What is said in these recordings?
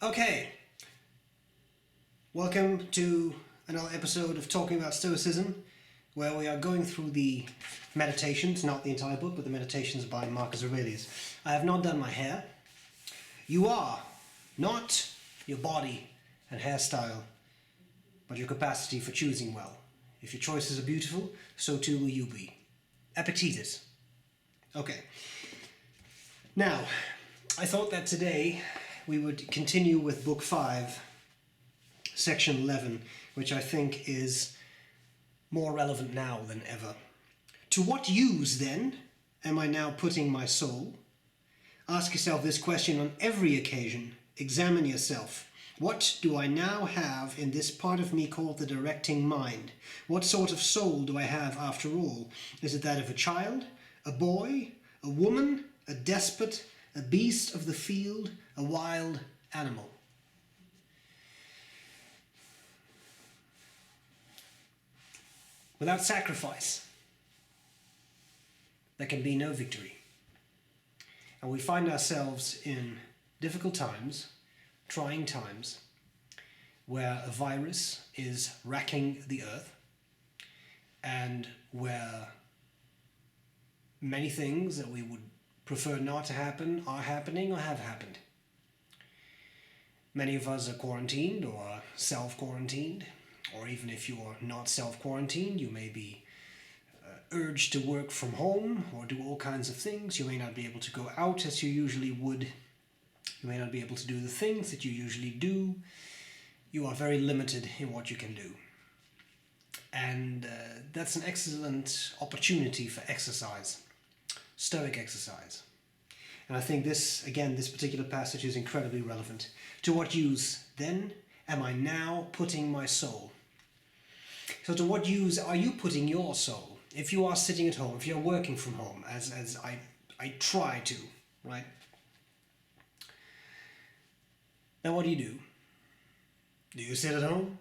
Okay, welcome to another episode of Talking About Stoicism, where we are going through the meditations, not the entire book, but the meditations by Marcus Aurelius. I have not done my hair. You are not your body and hairstyle, but your capacity for choosing well. If your choices are beautiful, so too will you be. Epictetus. Okay. Now, I thought that today we would continue with Book 5, Section 11, which I think is more relevant now than ever. To what use, then, am I now putting my soul? Ask yourself this question on every occasion. Examine yourself. What do I now have in this part of me called the directing mind? What sort of soul do I have after all? Is it that of a child, a boy, a woman, a despot, a beast of the field, a wild animal? Without sacrifice, there can be no victory. And we find ourselves in difficult times, trying times, where a virus is racking the earth and where many things that we would prefer not to happen are happening or have happened. Many of us are quarantined or self-quarantined, or even if you're not self-quarantined, you may be urged to work from home or do all kinds of things. You may not be able to go out as you usually would. You may not be able to do the things that you usually do. You are very limited in what you can do. And that's an excellent opportunity for exercise, Stoic exercise. And I think this particular passage is incredibly relevant. To what use, then, am I now putting my soul? So to what use are you putting your soul? If you are sitting at home, if you're working from home, as I try to, right? Then what do? Do you sit at home?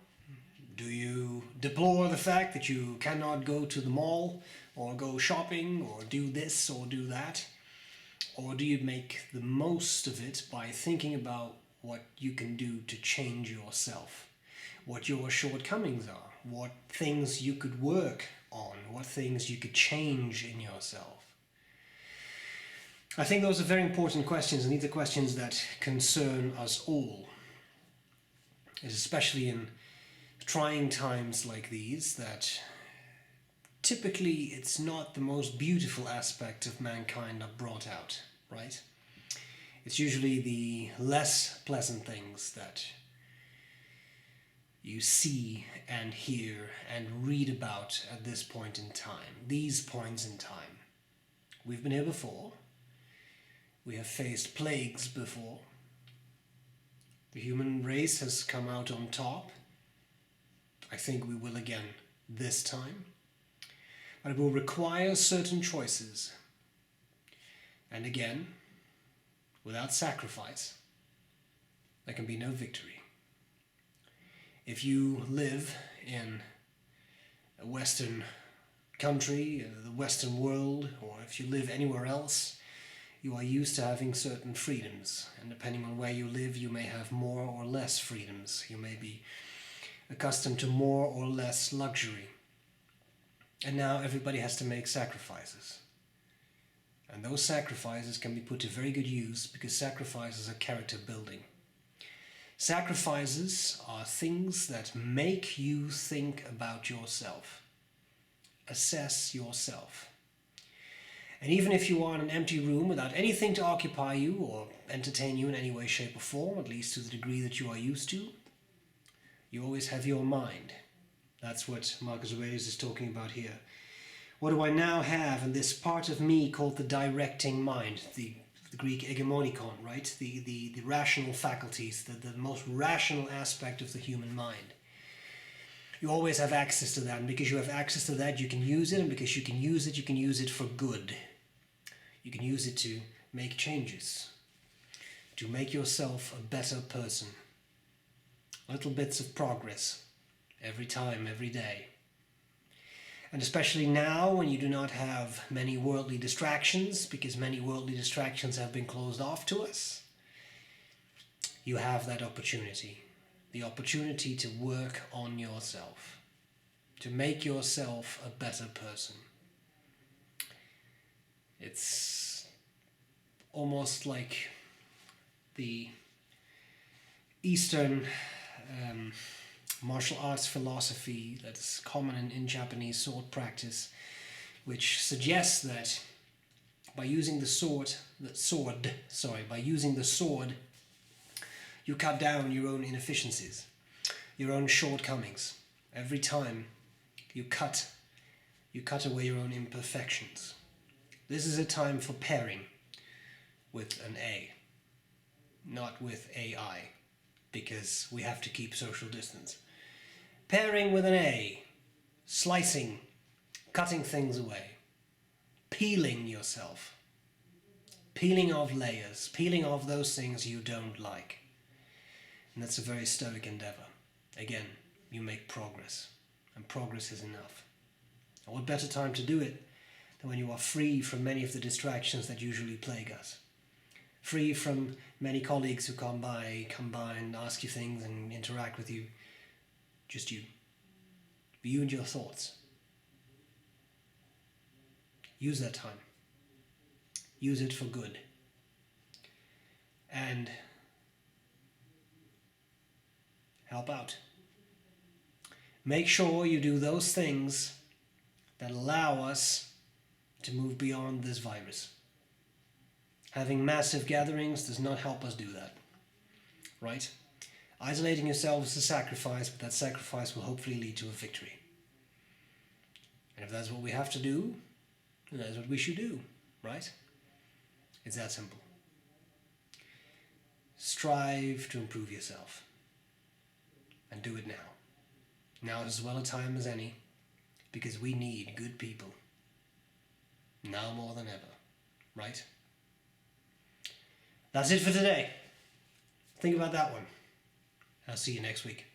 Do you deplore the fact that you cannot go to the mall or go shopping or do this or do that? Or do you make the most of it by thinking about what you can do to change yourself? What your shortcomings are? What things you could work on? What things you could change in yourself? I think those are very important questions, and these are questions that concern us all. It's especially in trying times like these that typically it's not the most beautiful aspect of mankind are brought out, right? It's usually the less pleasant things that you see and hear and read about at this point in time, these points in time. We've been here before. We have faced plagues before. The human race has come out on top. I think we will again this time. But it will require certain choices. And again, without sacrifice, there can be no victory. If you live in a Western country, the Western world, or if you live anywhere else, you are used to having certain freedoms. And depending on where you live, you may have more or less freedoms. You may be accustomed to more or less luxury. And now everybody has to make sacrifices. And those sacrifices can be put to very good use because sacrifices are character building. Sacrifices are things that make you think about yourself, assess yourself. And even if you are in an empty room without anything to occupy you or entertain you in any way, shape or form, at least to the degree that you are used to, you always have your mind. That's what Marcus Aurelius is talking about here. What do I now have in this part of me called the directing mind, the Greek hegemonikon, right? The rational faculties, the most rational aspect of the human mind. You always have access to that, and because you have access to that, you can use it, and because you can use it for good. You can use it to make changes, to make yourself a better person. Little bits of progress, every time, every day. And especially now when you do not have many worldly distractions, because many worldly distractions have been closed off to us, you have that opportunity. The opportunity to work on yourself, to make yourself a better person. It's almost like the Eastern martial arts philosophy that's common in Japanese sword practice, which suggests that by using the sword, you cut down your own inefficiencies, your own shortcomings. Every time you cut away your own imperfections. This is a time for pairing with an A, not with AI, because we have to keep social distance. Pairing with an A, slicing, cutting things away, peeling yourself, peeling off layers, peeling off those things you don't like. And that's a very stoic endeavor. Again, you make progress, and progress is enough. And what better time to do it than when you are free from many of the distractions that usually plague us? Free from many colleagues who come by and ask you things and interact with you. Just you. You and your thoughts. Use that time. Use it for good. And help out. Make sure you do those things that allow us to move beyond this virus. Having massive gatherings does not help us do that, right? Isolating yourself is a sacrifice, but that sacrifice will hopefully lead to a victory. And if that's what we have to do, then that's what we should do, right? It's that simple. Strive to improve yourself. And do it now. Now is as well a time as any, because we need good people. Now more than ever, right? That's it for today. Think about that one. I'll see you next week.